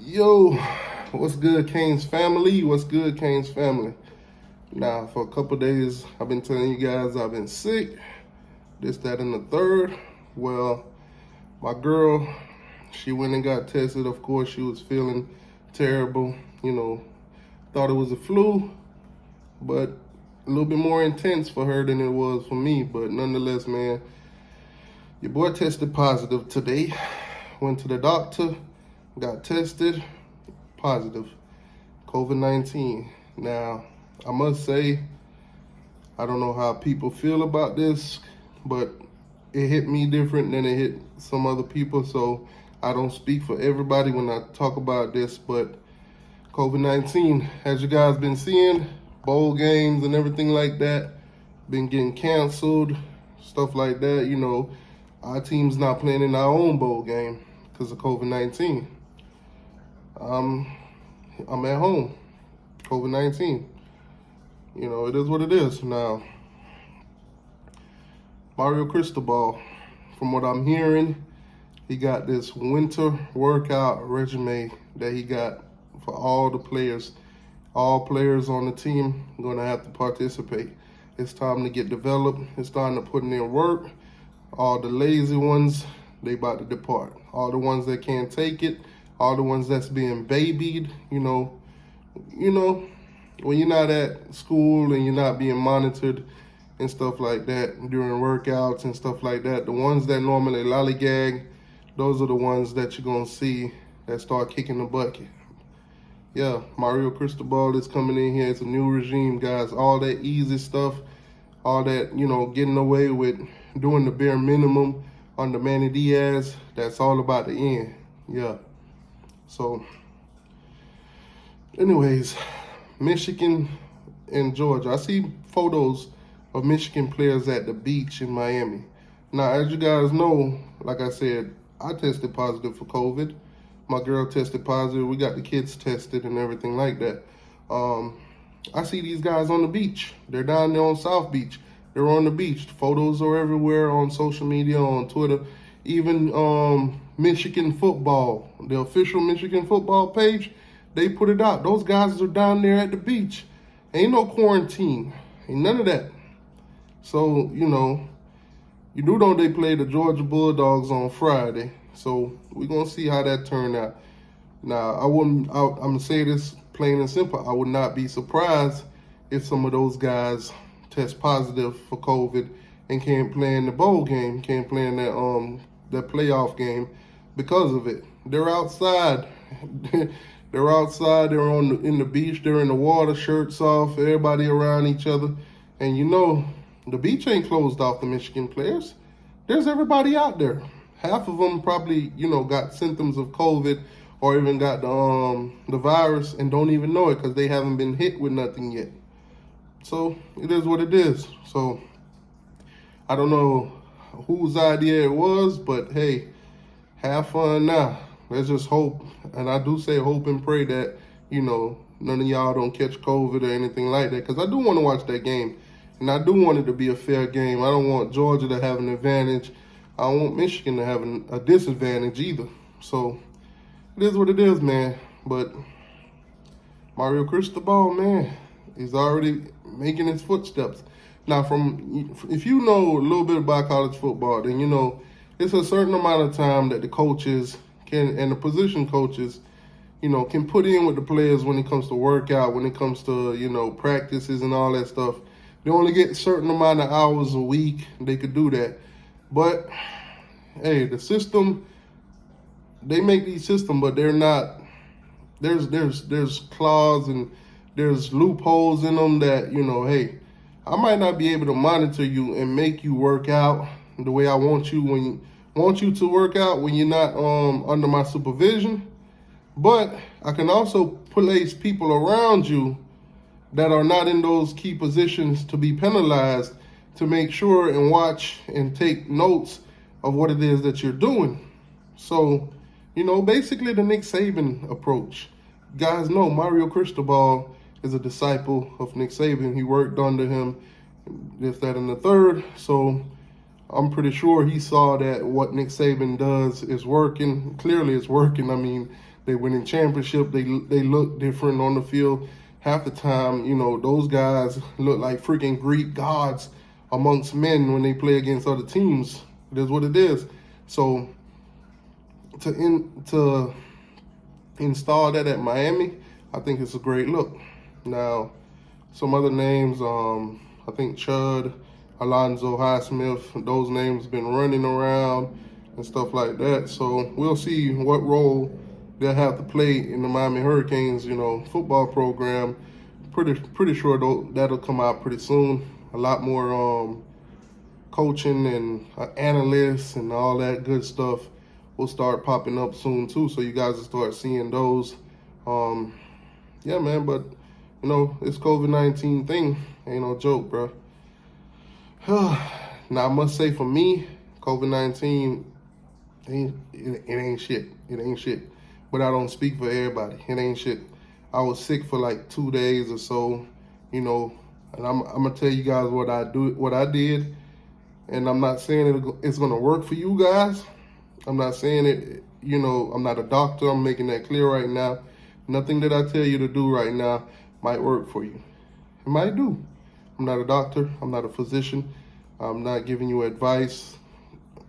Yo, what's good, Kane's family? What's good, Kane's family? Now, for a couple days, I've been telling you guys I've been sick, this, that, and the third. Well, my girl, she went and got tested. Of course, she was feeling terrible, thought it was a flu, but a little bit more intense for her than it was for me. But nonetheless, man, your boy tested positive today. Went to the doctor, got tested, positive, COVID-19. Now, I must say, I don't know how people feel about this, but it hit me different than it hit some other people, so I don't speak for everybody when I talk about this, but COVID-19, as you guys been seeing, bowl games and everything like that, been getting canceled, stuff like that. Our team's not playing in our own bowl game because of COVID-19. I'm at home, COVID-19. It is what it is. Now, Mario Cristobal, from what I'm hearing, he got this winter workout regimen that he got for all the players. All players on the team are going to have to participate. It's time to get developed. It's time to put in work. All the lazy ones, they about to depart. All the ones that can't take it, all the ones that's being babied, when you're not at school and you're not being monitored and stuff like that during workouts and stuff like that, the ones that normally lollygag, those are the ones that you're going to see that start kicking the bucket. Yeah, Mario Cristobal is coming in here. It's a new regime, guys. All that easy stuff, all that, getting away with doing the bare minimum under Manny Diaz, that's all about the end. Yeah. So, anyways, Michigan and Georgia. I see photos of Michigan players at the beach in Miami. Now, as you guys know, like I said, I tested positive for COVID. My girl tested positive. We got the kids tested and everything like that. I see these guys on the beach. They're down there on South Beach. They're on the beach. Photos are everywhere on social media, on Twitter. Even Michigan football, the official Michigan football page, they put it out. Those guys are down there at the beach. Ain't no quarantine. Ain't none of that. So, you do know they play the Georgia Bulldogs on Friday. So we're going to see how that turned out. Now, I'm going to say this plain and simple. I would not be surprised if some of those guys test positive for COVID and can't play in the bowl game, can't play in that playoff game because of it. They're outside. They're outside. They're in the beach. They're in the water, shirts off, everybody around each other. And the beach ain't closed off the Michigan players. There's everybody out there. Half of them probably, got symptoms of COVID or even got the virus and don't even know it because they haven't been hit with nothing yet. So it is what it is. So I don't know whose idea it was, but hey, have fun now. Let's just hope, and I do say hope and pray that, none of y'all don't catch COVID or anything like that, because I do want to watch that game, and I do want it to be a fair game. I don't want Georgia to have an advantage. I don't want Michigan to have a disadvantage either. So it is what it is, man. But Mario Cristobal, man, he's already making his footsteps. Now, if you know a little bit about college football, then it's a certain amount of time that the coaches and the position coaches, can put in with the players when it comes to workout, when it comes to, practices and all that stuff. They only get a certain amount of hours a week. They could do that. But, hey, the system, they make these systems, but they're not, there's clause and there's loopholes in them that, hey, I might not be able to monitor you and make you work out the way I want you to work out when you're not under my supervision. But I can also place people around you that are not in those key positions to be penalized to make sure and watch and take notes of what it is that you're doing. So, basically the Nick Saban approach. Guys know Mario Cristobal is a disciple of Nick Saban. He worked under him, this, that, and the third. So I'm pretty sure he saw that what Nick Saban does is working. Clearly it's working. I mean, they winning championship. They look different on the field. Half the time, you know, those guys look like freaking Greek gods amongst men when they play against other teams. It is what it is. So to install that at Miami, I think it's a great look. Now, some other names, I think Chud, Alonzo Highsmith, those names been running around and stuff like that. So we'll see what role they'll have to play in the Miami Hurricanes, you know, football program. Pretty sure that'll come out pretty soon. A lot more coaching and analysts and all that good stuff will start popping up soon too. So you guys will start seeing those. Yeah, man, but you know, this COVID-19 thing ain't no joke, bro. Now, I must say for me, COVID-19, it ain't shit. It ain't shit. But I don't speak for everybody. It ain't shit. I was sick for like 2 days or so, you know, and I'm gonna tell you guys what I did, and I'm not saying it's gonna work for you guys. I'm not saying it, you know, I'm not a doctor. I'm making that clear right now. Nothing that I tell you to do right now might work for you. It might do. I'm not a doctor. I'm not a physician. I'm not giving you advice.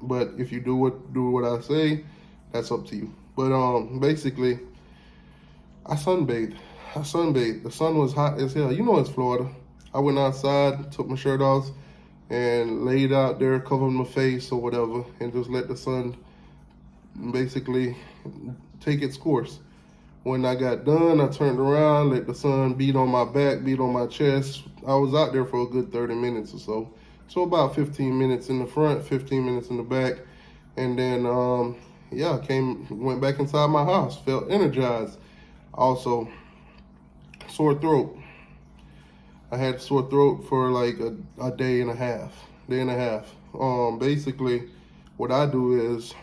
But if you do what I say, that's up to you. But basically, I sunbathed. The sun was hot as hell. You know it's Florida. I went outside, took my shirt off, and laid out there, covered my face or whatever, and just let the sun basically take its course. When I got done, I turned around, let the sun beat on my back, beat on my chest. I was out there for a good 30 minutes or so. So about 15 minutes in the front, 15 minutes in the back. And then, yeah, went back inside my house, felt energized. Also, sore throat. I had sore throat for like a day and a half. Basically, what I do is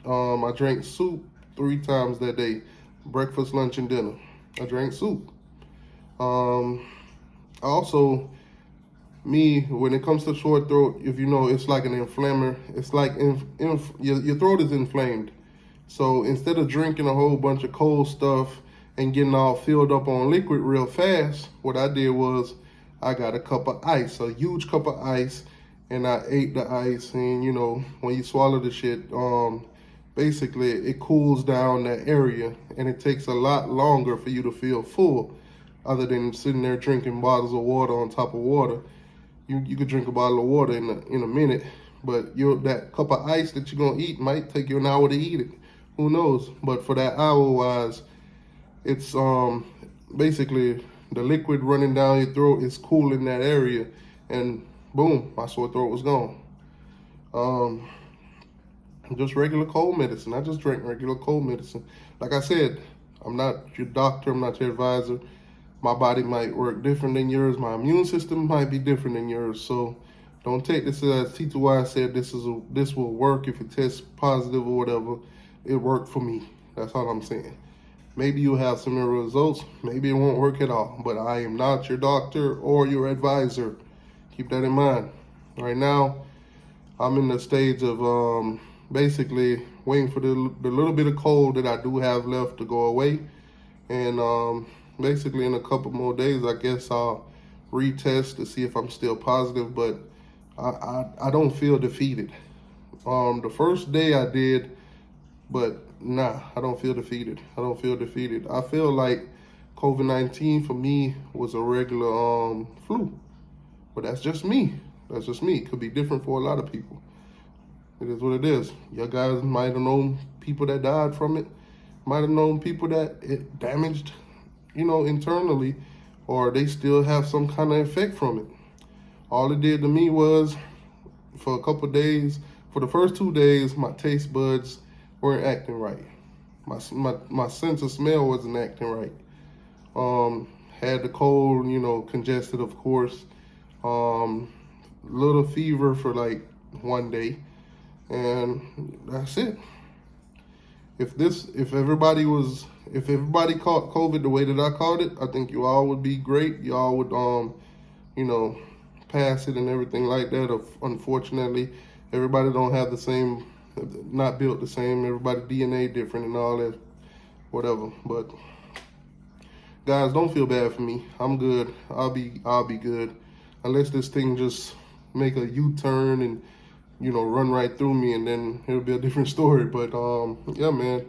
I drank soup 3 times that day. Breakfast, lunch, and dinner. I drank soup. Also, when it comes to sore throat, if you know, it's like an inflammer. It's like your throat is inflamed. So instead of drinking a whole bunch of cold stuff and getting all filled up on liquid real fast, what I did was I got a cup of ice, a huge cup of ice, and I ate the ice. And you know, when you swallow the shit, basically it cools down that area, and it takes a lot longer for you to feel full, other than sitting there drinking bottles of water on top of water. You could drink a bottle of water in a minute, but that cup of ice that you're gonna eat might take you an hour to eat it. Who knows? But for that hour wise, it's basically the liquid running down your throat is cooling that area, and boom, my sore throat was gone. Just regular cold medicine. I just drank regular cold medicine. Like I said, I'm not your doctor. I'm not your advisor. My body might work different than yours. My immune system might be different than yours. So don't take this as T2y said this will work if it tests positive or whatever. It worked for me. That's all I'm saying. Maybe you'll have similar results. Maybe it won't work at all. But I am not your doctor or your advisor. Keep that in mind. Right now, I'm in the stage of basically waiting for the little bit of cold that I do have left to go away. And basically in a couple more days, I guess I'll retest to see if I'm still positive, but I don't feel defeated. The first day I did, but nah, I don't feel defeated. I feel like COVID-19 for me was a regular flu, but that's just me. It could be different for a lot of people. It is what it is. You guys might have known people that died from it, might have known people that it damaged, you know, internally, or they still have some kind of effect from it. All it did to me was, for a couple of days, for the first 2 days, my taste buds weren't acting right. My sense of smell wasn't acting right. Had the cold, you know, congested, of course. Little fever for like 1 day. And that's it. If everybody caught COVID the way that I caught it, I think you all would be great. You all would, you know, pass it and everything like that. Unfortunately, everybody don't have the same, not built the same. Everybody DNA different and all that whatever. But guys, don't feel bad for me. I'm good. I'll be good. Unless this thing just make a U-turn and, you know, run right through me, and then it'll be a different story. But yeah, man.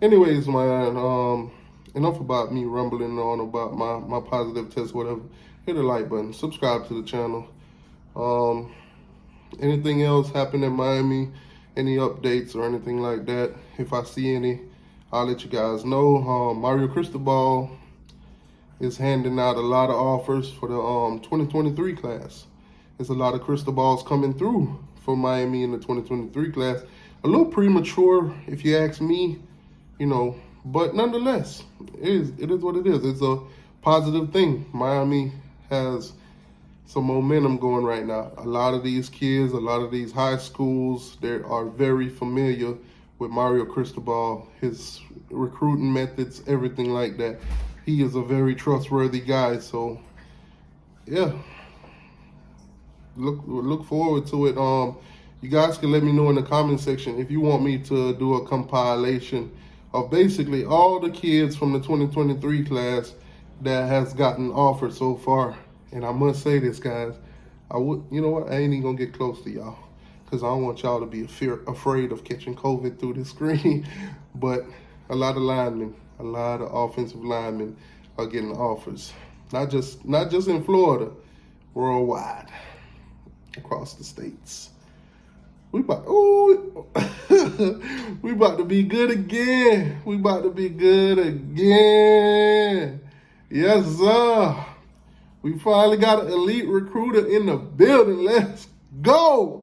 Anyways, man, enough about me rumbling on about my positive test, whatever. Hit the like button, subscribe to the channel. Anything else happen in Miami, any updates or anything like that, if I see any, I'll let you guys know. Mario Cristobal is handing out a lot of offers for the 2023 class. There's a lot of Cristobal's coming through for Miami in the 2023 class. A little premature, if you ask me, you know, but nonetheless, it is what it is. It's a positive thing. Miami has some momentum going right now. A lot of these kids, a lot of these high schools, they are very familiar with Mario Cristobal, his recruiting methods, everything like that. He is a very trustworthy guy. So yeah, look forward to it. You guys can let me know in the comment section if you want me to do a compilation of basically all the kids from the 2023 class that has gotten offered so far. And I must say this, guys, you know what? I ain't even gonna get close to y'all because I don't want y'all to be afraid of catching COVID through the screen. But a lot of linemen, a lot of offensive linemen are getting offers. Not just in Florida, worldwide, across the states. We about to be good again. We about to be good again. Yes, sir. We finally got an elite recruiter in the building. Let's go.